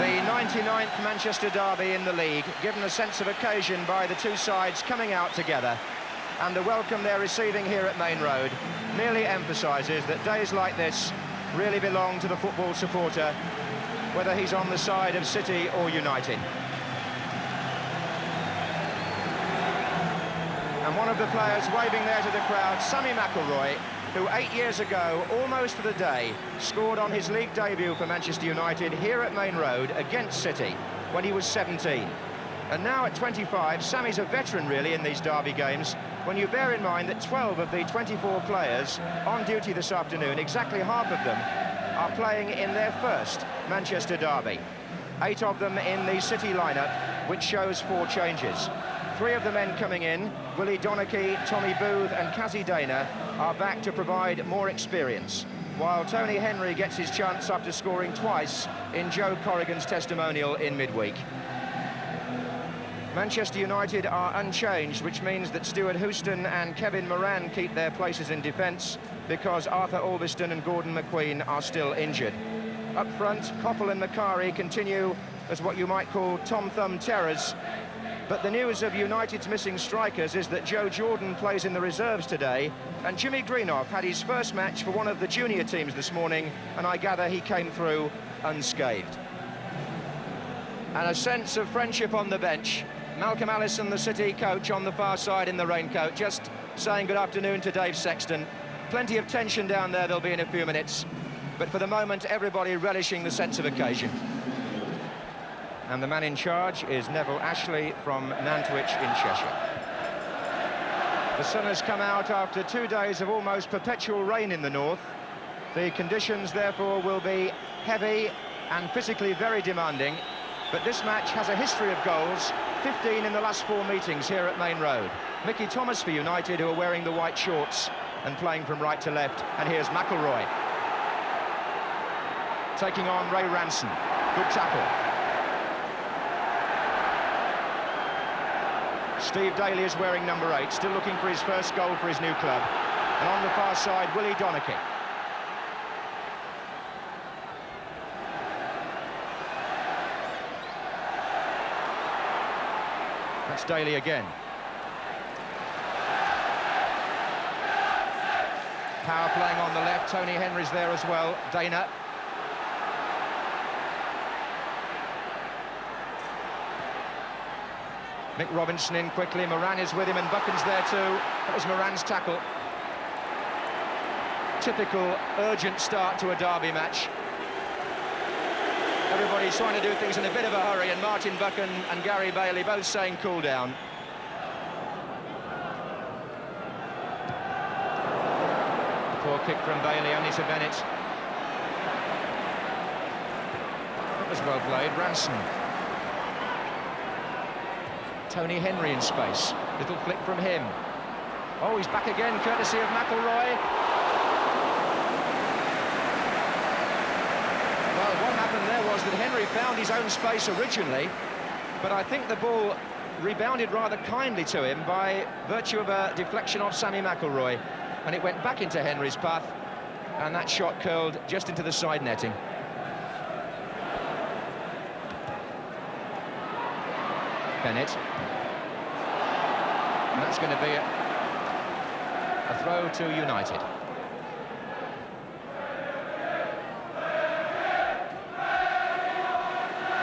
The 99th Manchester derby in the league, given a sense of occasion by the two sides coming out together. And the welcome they're receiving here at Main Road merely emphasises that days like this really belong to the football supporter, whether he's on the side of City or United. And one of the players waving there to the crowd, Sammy McIlroy, who 8 years ago, almost to the day, scored on his league debut for Manchester United here at Main Road against City when he was 17. And now at 25, Sammy's a veteran really in these derby games, when you bear in mind that 12 of the 24 players on duty this afternoon, exactly half of them, are playing in their first Manchester derby. 8 of them in the City lineup, which shows 4 changes. 3 of the men coming in, Willie Donachie, Tommy Booth and Kazi Dana, are back to provide more experience, while Tony Henry gets his chance after scoring twice in Joe Corrigan's testimonial in midweek. Manchester United are unchanged, which means that Stuart Houston and Kevin Moran keep their places in defence because Arthur Albiston and Gordon McQueen are still injured. Up front, Coppell and Macari continue as what you might call Tom Thumb terrors. But the news of United's missing strikers is that Joe Jordan plays in the reserves today, and Jimmy Greenough had his first match for one of the junior teams this morning, and I gather he came through unscathed. And a sense of friendship on the bench. Malcolm Allison, the City coach, on the far side in the raincoat, just saying good afternoon to Dave Sexton. Plenty of tension down there, there'll be in a few minutes. But for the moment, everybody relishing the sense of occasion. And the man in charge is Neville Ashley from Nantwich in Cheshire. The sun has come out after 2 days of almost perpetual rain in the north. The conditions, therefore, will be heavy and physically very demanding. But this match has a history of goals, 15 in the last 4 meetings here at Main Road. Mickey Thomas for United, who are wearing the white shorts and playing from right to left. And here's McIlroy, taking on Ray Ranson. Good tackle. Steve Daly is wearing number 8, still looking for his first goal for his new club. And on the far side, Willie Donachie. That's Daly again. Power playing on the left, Tony Henry's there as well, Dana. Mick Robinson in quickly, Moran is with him and Buchan's there too. That was Moran's tackle. Typical urgent start to a derby match. Everybody's trying to do things in a bit of a hurry, and Martin Buchan and Gary Bailey both saying cool down. Poor kick from Bailey, only to Bennett. That was well played, Ranson. Tony Henry in space, little flick from him. Oh, he's back again, courtesy of McIlroy. Well, what happened there was that Henry found his own space originally, but I think the ball rebounded rather kindly to him by virtue of a deflection of Sammy McIlroy, and it went back into Henry's path, and that shot curled just into the side netting. Bennett. And that's going to be a throw to United.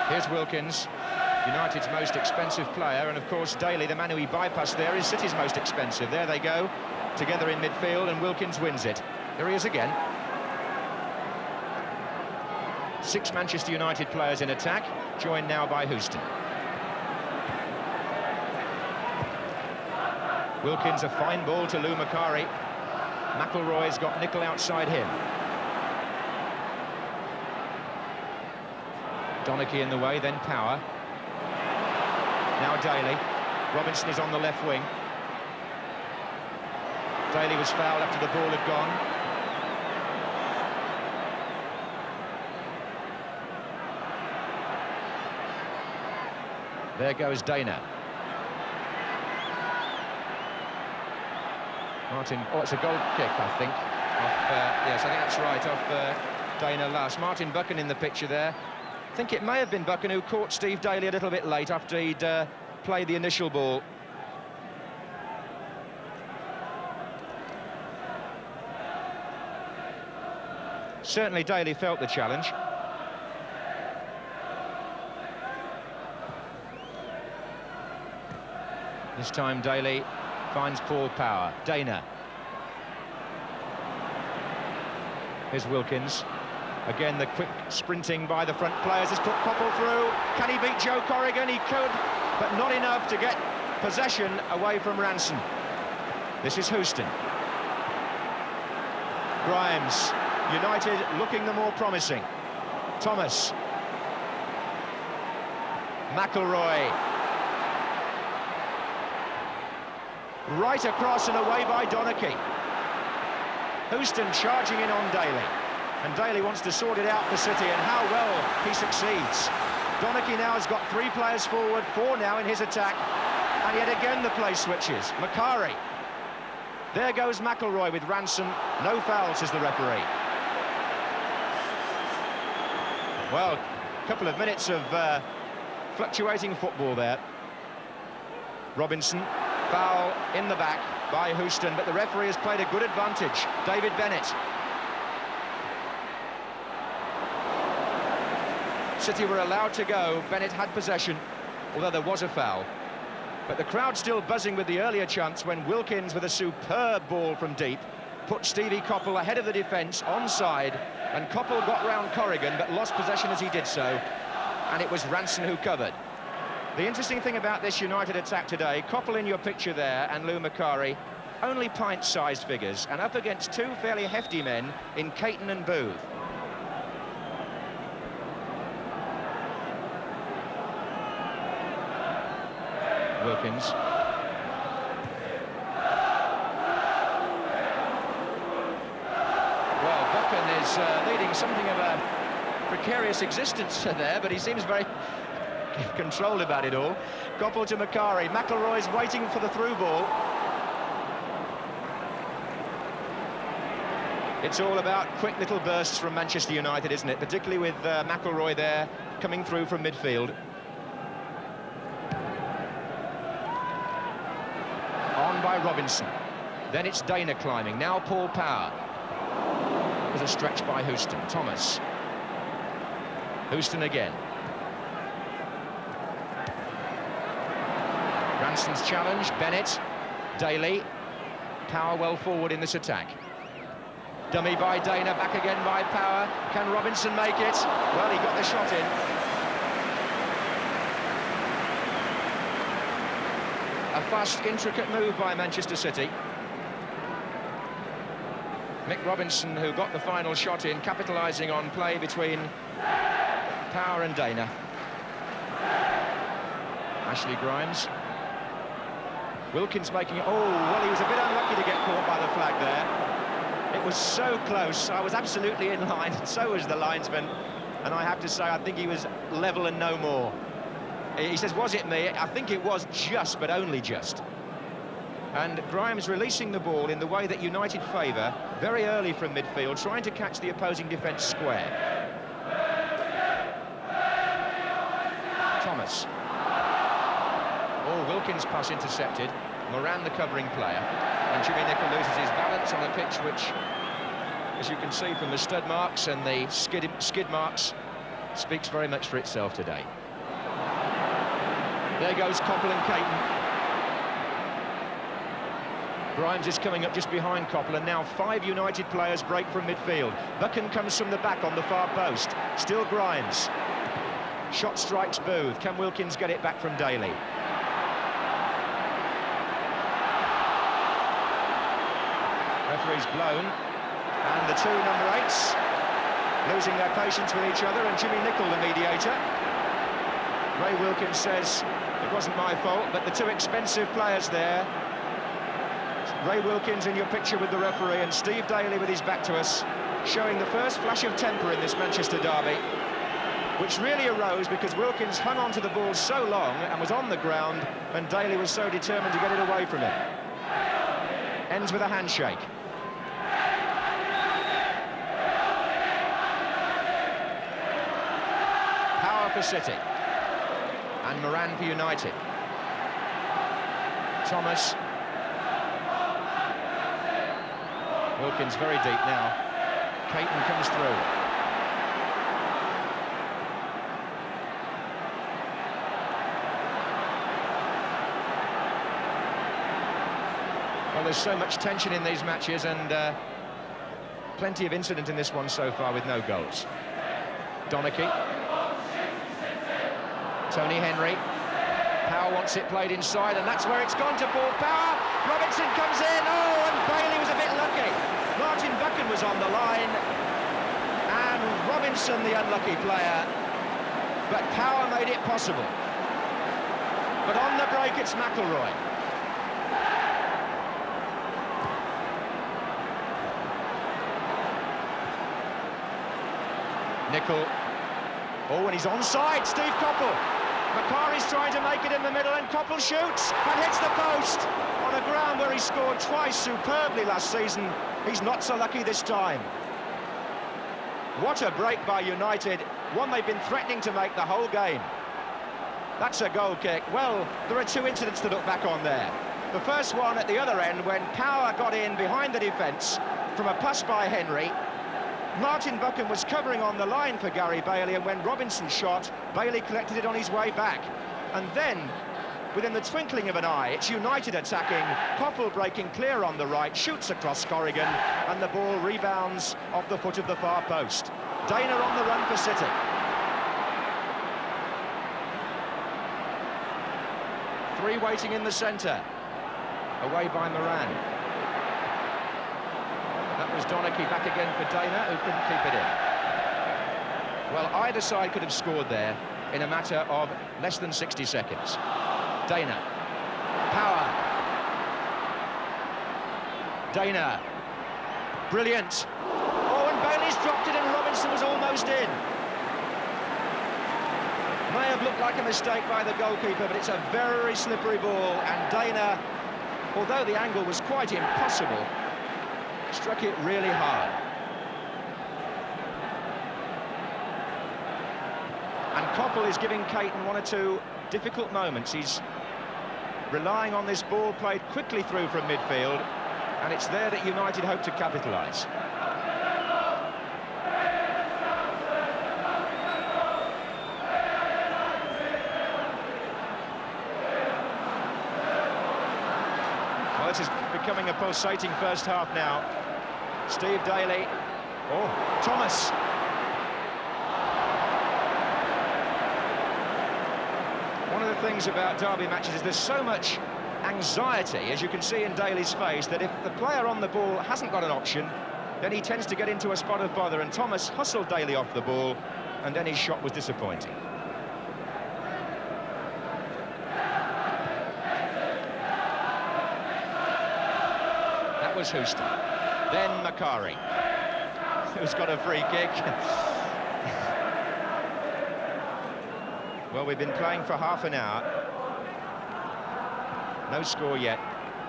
Here's Wilkins, United's most expensive player, and of course Daly, the man who he bypassed there, is City's most expensive. There they go, together in midfield, and Wilkins wins it. Here he is again. 6 Manchester United players in attack, joined now by Houston. Wilkins, a fine ball to Lou Macari. McIlroy's got Nicol outside him. Donachie in the way, then Power. Now Daly. Robinson is on the left wing. Daly was fouled after the ball had gone. There goes Dana. Martin, oh, it's a goal kick, I think. Yes, I think that's right, off Dana last. Martin Buchan in the picture there. I think it may have been Buchan who caught Steve Daly a little bit late after he'd played the initial ball. Certainly Daly felt the challenge. This time Daly finds Paul Power. Dana. Here's Wilkins. Again, the quick sprinting by the front players has put Coppell through. Can he beat Joe Corrigan? He could, but not enough to get possession away from Ranson. This is Houston. Grimes. United looking the more promising. Thomas. McElroy. Right across and away by Donachie. Houston charging in on Daly. And Daly wants to sort it out for City, and how well he succeeds. Donachie now has got 3 players forward, 4 now in his attack. And yet again the play switches. Macari. There goes McElroy with Ranson. No foul, says the referee. Well, a couple of minutes of fluctuating football there. Robinson, foul in the back by Houston, but the referee has played a good advantage. David Bennett. City were allowed to go. Bennett had possession, although there was a foul. But the crowd still buzzing with the earlier chance when Wilkins, with a superb ball from deep, put Stevie Coppell ahead of the defence, onside, and Coppell got round Corrigan, but lost possession as he did so, and it was Ranson who covered. The interesting thing about this United attack today, Coppell in your picture there, and Lou Macari, only pint-sized figures, and up against 2 fairly hefty men in Caton and Booth. Wilkins. Well, Buchan is leading something of a precarious existence there, but he seems very controlled about it all. Coppell to Macari. McElroy's waiting for the through ball. It's all about quick little bursts from Manchester United, isn't it? Particularly with McElroy there coming through from midfield. On by Robinson. Then it's Dana climbing. Now Paul Power. There's a stretch by Houston. Thomas. Houston again. Ranson's challenge. Bennett. Daly. Power well forward in this attack. Dummy by Dana. Back again by Power. Can Robinson make it? Well, he got the shot in. A fast, intricate move by Manchester City. Mick Robinson, who got the final shot in, capitalising on play between Power and Dana. Ashley Grimes. Wilkins making it. Oh, well, he was a bit unlucky to get caught by the flag there. It was so close. I was absolutely in line, and so was the linesman. And I have to say, I think he was level and no more. He says, was it me? I think it was just, but only just. And Grimes releasing the ball in the way that United favour, very early from midfield, trying to catch the opposing defence square. Thomas. Oh, Wilkins' pass intercepted. Moran, the covering player. And Jimmy Nicholl loses his balance on a pitch which, as you can see from the stud marks and the skid marks, speaks very much for itself today. There goes Coppell and Caton. Grimes is coming up just behind Coppell, and now 5 United players break from midfield. Buchan comes from the back on the far post. Still Grimes. Shot strikes Booth. Can Wilkins get it back from Daly? Referee's blown. And the 2 number 8s losing their patience with each other, and Jimmy Nicholl, the mediator. Ray Wilkins says, it wasn't my fault, but the 2 expensive players there. Ray Wilkins in your picture with the referee, and Steve Daly with his back to us, showing the first flash of temper in this Manchester derby, which really arose because Wilkins hung on to the ball so long and was on the ground, and Daly was so determined to get it away from him. Ends with a handshake. Power for City. And Moran for United. Thomas. Wilkins very deep now. Caton comes through. Well, there's so much tension in these matches, and plenty of incident in this one so far with no goals. Donachie. Tony Henry. Power wants it played inside, and that's where it's gone to Paul Power. Robinson comes in. Oh, and Bailey was a bit lucky. Martin Buchan was on the line, and Robinson the unlucky player. But Power made it possible. But on the break, it's McIlroy. Nicol. Oh, and he's onside, Steve Coppell. Macari's trying to make it in the middle, and Coppell shoots and hits the post on a ground where he scored twice superbly last season. He's not so lucky this time. What a break by United, one they've been threatening to make the whole game. That's a goal kick. Well, there are two incidents to look back on there. The first one at the other end, when Power got in behind the defence from a pass by Henry. Martin Buchan was covering on the line for Gary Bailey, and when Robinson shot, Bailey collected it on his way back. And then, within the twinkling of an eye, it's United attacking, Coppell breaking clear on the right, shoots across Corrigan, and the ball rebounds off the foot of the far post. Dana on the run for City. Three waiting in the centre. Away by Moran. That was Donachie back again for Dana, who couldn't keep it in. Well, either side could have scored there in a matter of less than 60 seconds. Dana. Power. Dana. Brilliant. Oh, and Bailey's dropped it, and Robinson was almost in. May have looked like a mistake by the goalkeeper, but it's a very slippery ball, and Dana, although the angle was quite impossible, struck it really hard. And Coppell is giving Caton one or two difficult moments. He's relying on this ball played quickly through from midfield, and it's there that United hope to capitalise. Well, this is becoming a pulsating first half now. Steve Daly. Oh, Thomas. One of the things about derby matches is there's so much anxiety, as you can see in Daly's face, that if the player on the ball hasn't got an option, then he tends to get into a spot of bother, and Thomas hustled Daly off the ball, and then his shot was disappointing. That was Houston. Then Macari, who's got a free kick. Well, we've been playing for half an hour. No score yet,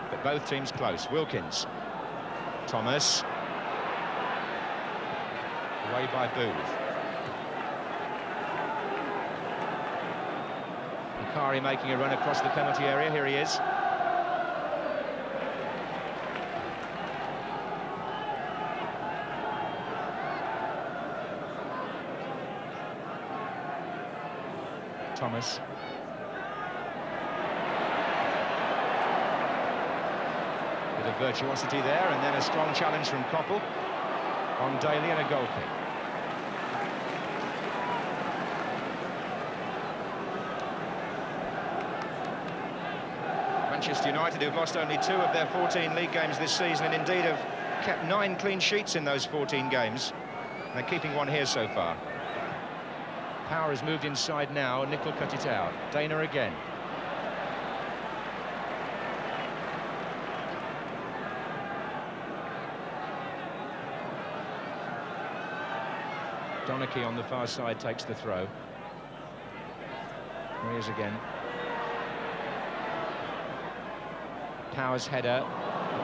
but both teams close. Wilkins. Thomas. Away by Booth. Macari making a run across the penalty area. Here he is. Thomas. Bit of virtuosity there, and then a strong challenge from Coppell on Daly, and a goal kick. Manchester United, who've lost only 2 of their 14 league games this season, and indeed have kept 9 clean sheets in those 14 games. They're keeping one here so far. Power has moved inside now, and Nicol cut it out. Dana again. Donachie on the far side takes the throw. There he is again. Power's header,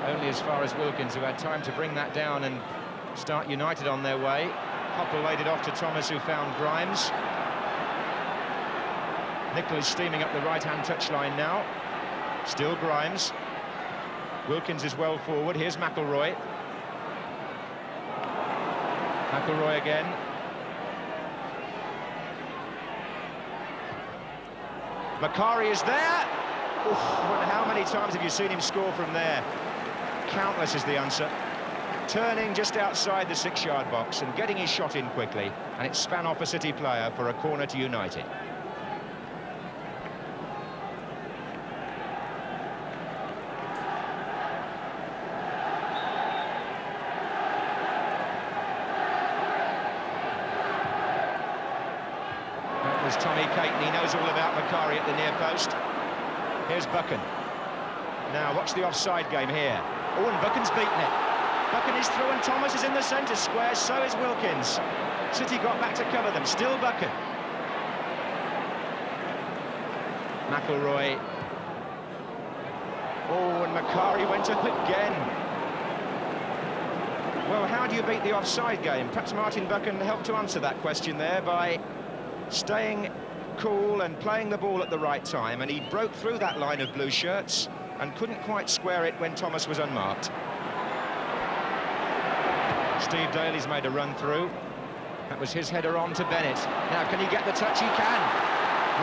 only as far as Wilkins, who had time to bring that down and start United on their way. Coppell laid it off to Thomas, who found Grimes. Nicol is steaming up the right-hand touchline now. Still Grimes. Wilkins is well forward. Here's McIlroy. McIlroy again. Macari is there. Oof, how many times have you seen him score from there? Countless is the answer. Turning just outside the 6-yard box and getting his shot in quickly, and it span off a City player for a corner to United. That was Tommy Caton. He knows all about Macari at the near post. Here's Buchan. Now, watch the offside game here. Oh, and Buchan's beaten it. Buchan is through and Thomas is in the centre square, so is Wilkins. City got back to cover them, still Buchan. McIlroy. Oh, and Macari went up again. Well, how do you beat the offside game? Perhaps Martin Buchan helped to answer that question there by staying cool and playing the ball at the right time, and he broke through that line of blue shirts and couldn't quite square it when Thomas was unmarked. Steve Daly's made a run through. That was his header on to Bennett. Now, can he get the touch? He can.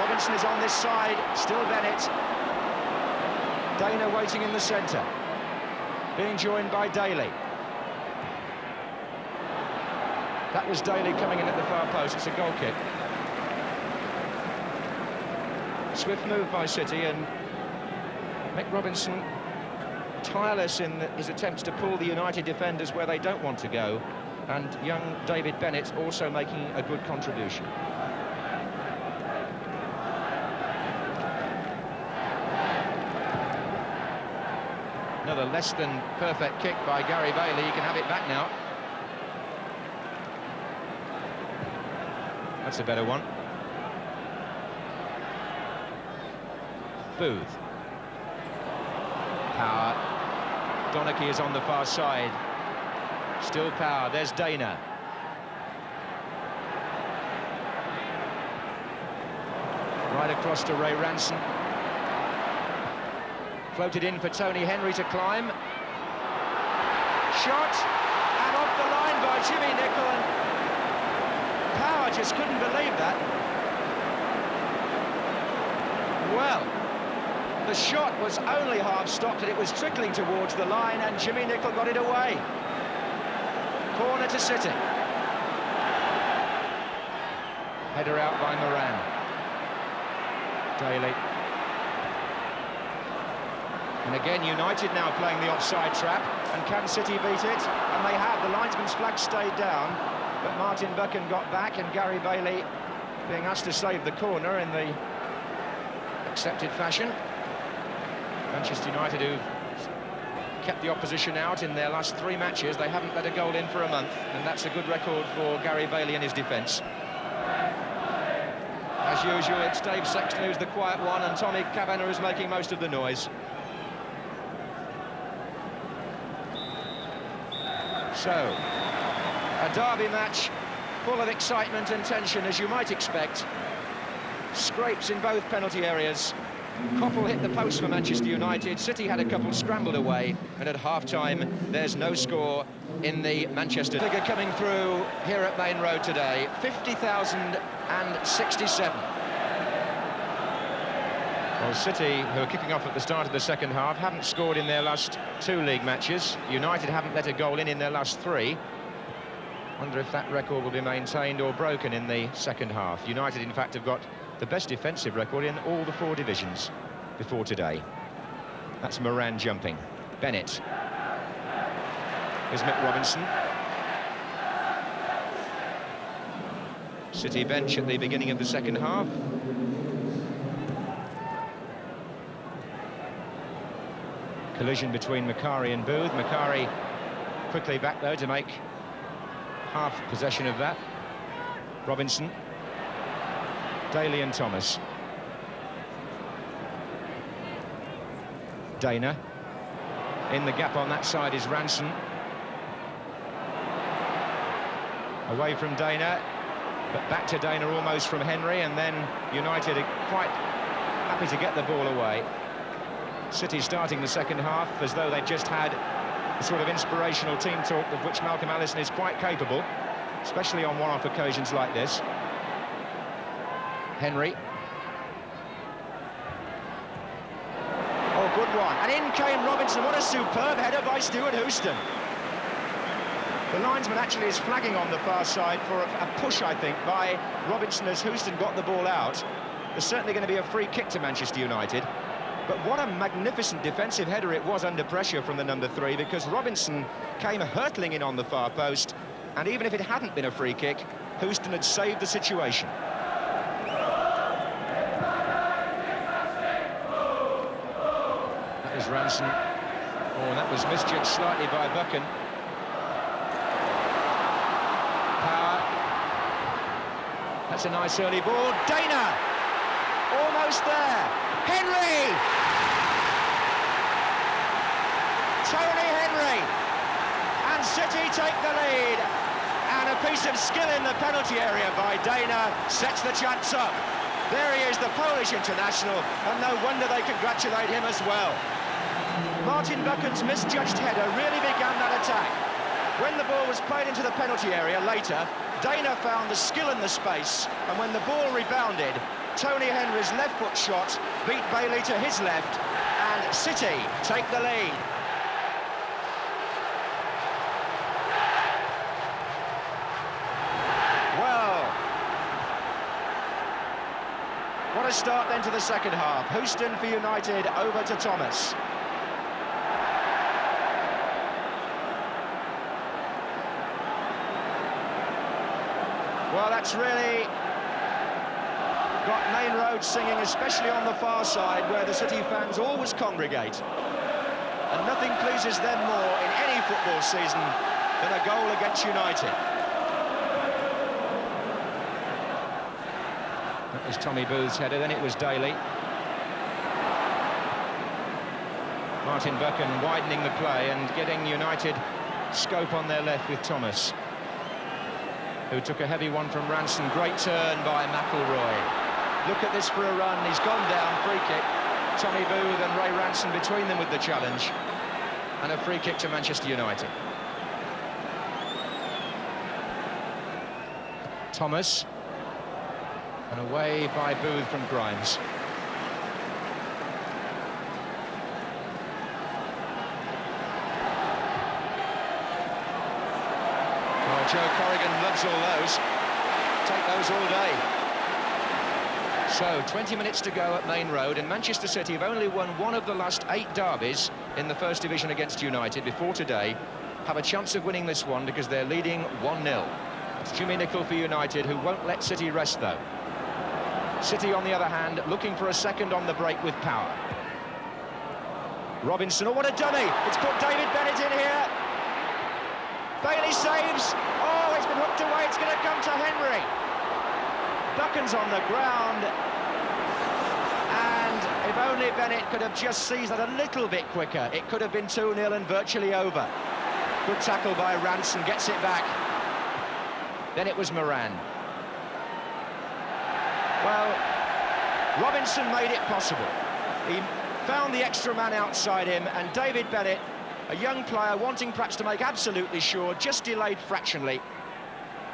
Robinson is on this side, still Bennett. Dana waiting in the centre, being joined by Daly. That was Daly coming in at the far post. It's a goal kick. Swift move by City, and Mick Robinson tireless in his attempts to pull the United defenders where they don't want to go, and young David Bennett also making a good contribution. Another less than perfect kick by Gary Bailey. He can have it back now. That's a better one. Booth. Power. Donachie is on the far side. Still Power. There's Dana. Right across to Ray Ranson. Floated in for Tony Henry to climb. Shot, and off the line by Jimmy Nicol, and Power just couldn't believe that. Well, the shot was only half stopped and it was trickling towards the line, and Jimmy Nicol got it away. Corner to City. Header out by Moran. Daly. And again, United now playing the offside trap. And can City beat it? And they have. The linesman's flag stayed down, but Martin Buchan got back, and Gary Bailey being asked to save the corner in the accepted fashion. Manchester United, who've kept the opposition out in their last 3 matches, they haven't let a goal in for a month, and that's a good record for Gary Bailey and his defence. As usual, it's Dave Sexton who's the quiet one, and Tommy Kavanagh is making most of the noise. So, a derby match full of excitement and tension, as you might expect. Scrapes in both penalty areas. Koppel hit the post for Manchester United. City had a couple scrambled away, and at half-time, there's no score in the Manchester figure coming through here at Main Road today. 50,067. Well, City, who are kicking off at the start of the second half, haven't scored in their last 2 league matches. United haven't let a goal in their last 3. Wonder if that record will be maintained or broken in the second half. United, in fact, have got the best defensive record in all the 4 divisions before today. That's Moran jumping. Bennett. Here's Mick Robinson. City bench at the beginning of the second half. Collision between Macari and Booth. Macari quickly back, though, to make half possession of that. Robinson. Daly and Thomas. Dana. In the gap on that side is Ranson. Away from Dana. But back to Dana almost from Henry, and then United are quite happy to get the ball away. City starting the second half as though they've just had a sort of inspirational team talk of which Malcolm Allison is quite capable, especially on one-off occasions like this. Henry. Oh, good one. And in came Robinson. What a superb header by Stuart Houston. The linesman actually is flagging on the far side for a push, I think, by Robinson as Houston got the ball out. There's certainly going to be a free kick to Manchester United. But what a magnificent defensive header it was under pressure from the number 3, because Robinson came hurtling in on the far post, and even if it hadn't been a free kick, Houston had saved the situation. That was Ranson. Oh, and that was misjudged slightly by Buchan. Power. That's a nice early ball. Dana! Almost there. Henry! Tony Henry! And City take the lead. And a piece of skill in the penalty area by Dana sets the chance up. There he is, the Polish international, and no wonder they congratulate him as well. Martin Buchan's misjudged header really began that attack. When the ball was played into the penalty area later, Dana found the skill in the space, and when the ball rebounded, Tony Henry's left foot shot beat Bailey to his left, and City take the lead. Well, what a start then to the second half. Houston for United, over to Thomas. Well, that's really got Main Road singing, especially on the far side, where the City fans always congregate. And nothing pleases them more in any football season than a goal against United. That was Tommy Booth's header, then it was Daly. Martin Buchan widening the play and getting United scope on their left with Thomas, who took a heavy one from Ranson. Great turn by McIlroy. Look at this for a run. He's gone down, free kick. Tommy Booth and Ray Ranson between them with the challenge. And a free kick to Manchester United. Thomas. And away by Booth from Grimes. Oh, Joe Corrigan loves all those. Take those all day. So, 20 minutes to go at Main Road, and Manchester City have only won one of the last 8 derbies in the First Division against United before today. Have a chance of winning this one because they're leading 1-0. It's Jimmy Nicholl for United, who won't let City rest, though. City, on the other hand, looking for a second on the break with power. Robinson, oh, what a dummy! It's put David Bennett in here. Bailey saves. Oh, it's been hooked away. It's going to come to Henry. Buchan's on the ground, and if only Bennett could have just seized that a little bit quicker, it could have been 2-0 and virtually over. Good tackle by Ranson, gets it back. Then it was Moran. Well, Robinson made it possible. He found the extra man outside him, and David Bennett, a young player wanting perhaps to make absolutely sure, just delayed fractionally,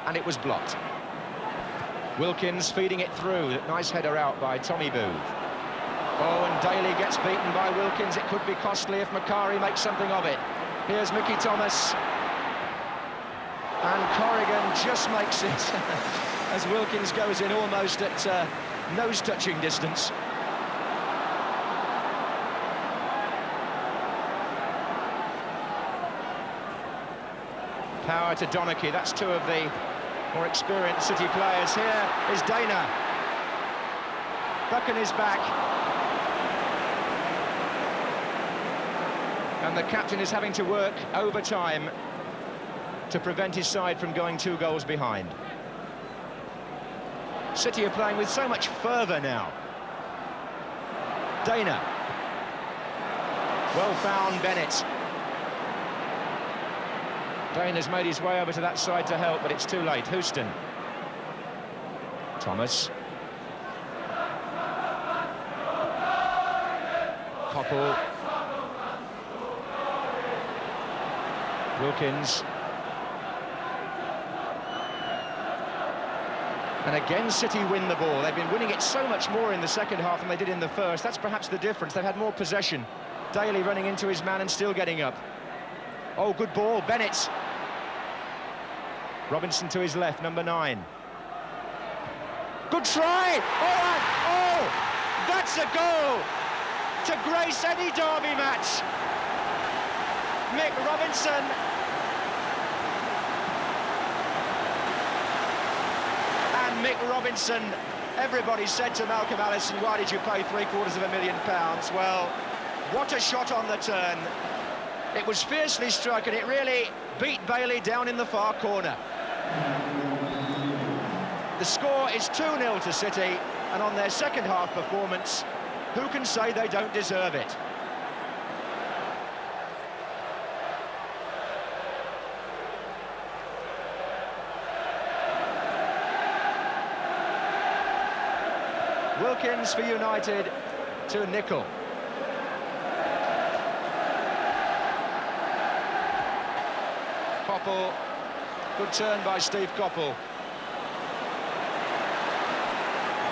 and it was blocked. Wilkins feeding it through. Nice header out by Tommy Booth. Oh, and Daly gets beaten by Wilkins. It could be costly if Macari makes something of it. Here's Mickey Thomas. And Corrigan just makes it as Wilkins goes in almost at nose-touching distance. Power to Donachie. That's two of the more experienced City players. Here is Dana. Buchan is back. And the captain is having to work overtime to prevent his side from going 2 goals behind. City are playing with so much fervour now. Dana. Well found Bennett. Dana's made his way over to that side to help, but it's too late. Houston. Thomas. Koppel. Wilkins. And again, City win the ball. They've been winning it so much more in the second half than they did in the first. That's perhaps the difference. They've had more possession. Daly running into his man and still getting up. Oh, good ball, Bennett. Robinson to his left, number 9. Good try! Oh, that's a goal to grace any derby match. Mick Robinson. And Mick Robinson, everybody said to Malcolm Allison, why did you pay £750,000? Well, what a shot on the turn. It was fiercely struck and it really beat Bailey down in the far corner. The score is 2-0 to City, and on their second half performance, who can say they don't deserve it? Wilkins for United to Nicol. Koppel, good turn by Steve Koppel.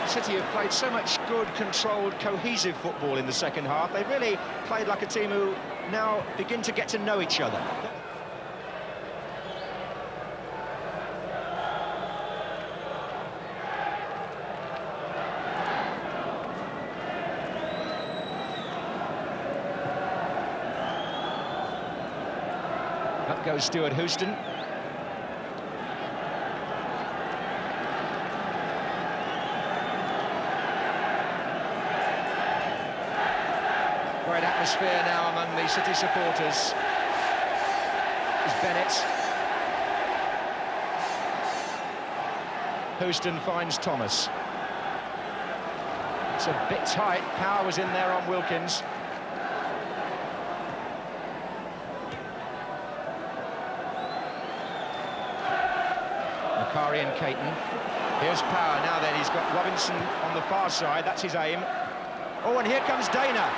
City have played so much good, controlled, cohesive football in the second half. They've really played like a team who now begin to get to know each other. Up goes Stuart Houston. Great atmosphere now among the City supporters. It's Bennett. Houston finds Thomas. It's a bit tight. Power was in there on Wilkins. Macari and Caton. Here's Power. Now then, he's got Robinson on the far side. That's his aim. Oh, and here comes Dana.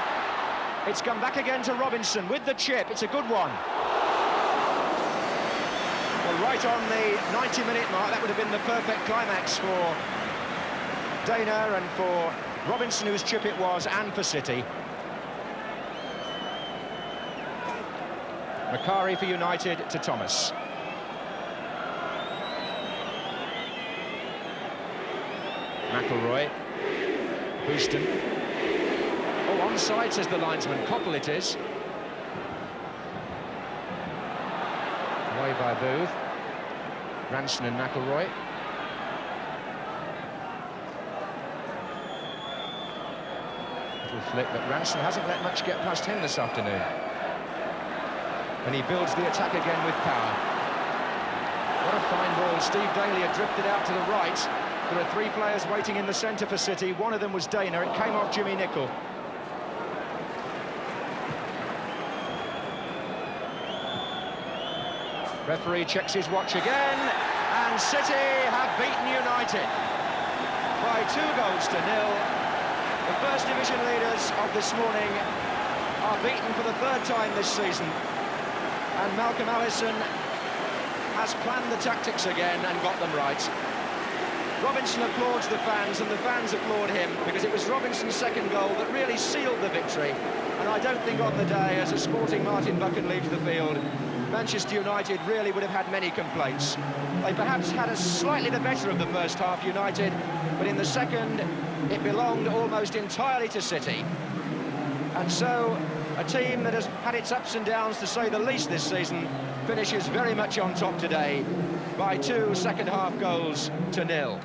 It's come back again to Robinson with the chip. It's a good one. Well, right on the 90-minute mark, that would have been the perfect climax for Dana and for Robinson, whose chip it was, and for City. Macari for United to Thomas. McElroy. Houston. Oh, onside, says the linesman. Koppel it is. Away by Booth. Ranson and McElroy. Little flick, but Ranson hasn't let much get past him this afternoon. And he builds the attack again with Power. What a fine ball. Steve Daly had drifted out to the right. There are 3 players waiting in the centre for City. One of them was Dana. It came off Jimmy Nicol. Referee checks his watch again, and City have beaten United by 2 goals to 0. The First Division leaders of this morning are beaten for the 3rd time this season, and Malcolm Allison has planned the tactics again and got them right. Robinson applauds the fans, and the fans applaud him, because it was Robinson's second goal that really sealed the victory. And I don't think on the day, as a sporting Martin Buchan leaves the field, Manchester United really would have had many complaints. They perhaps had a slightly the better of the first half, United, but in the second, it belonged almost entirely to City. And so, a team that has had its ups and downs, to say the least, this season, finishes very much on top today by 2 second-half goals to 0.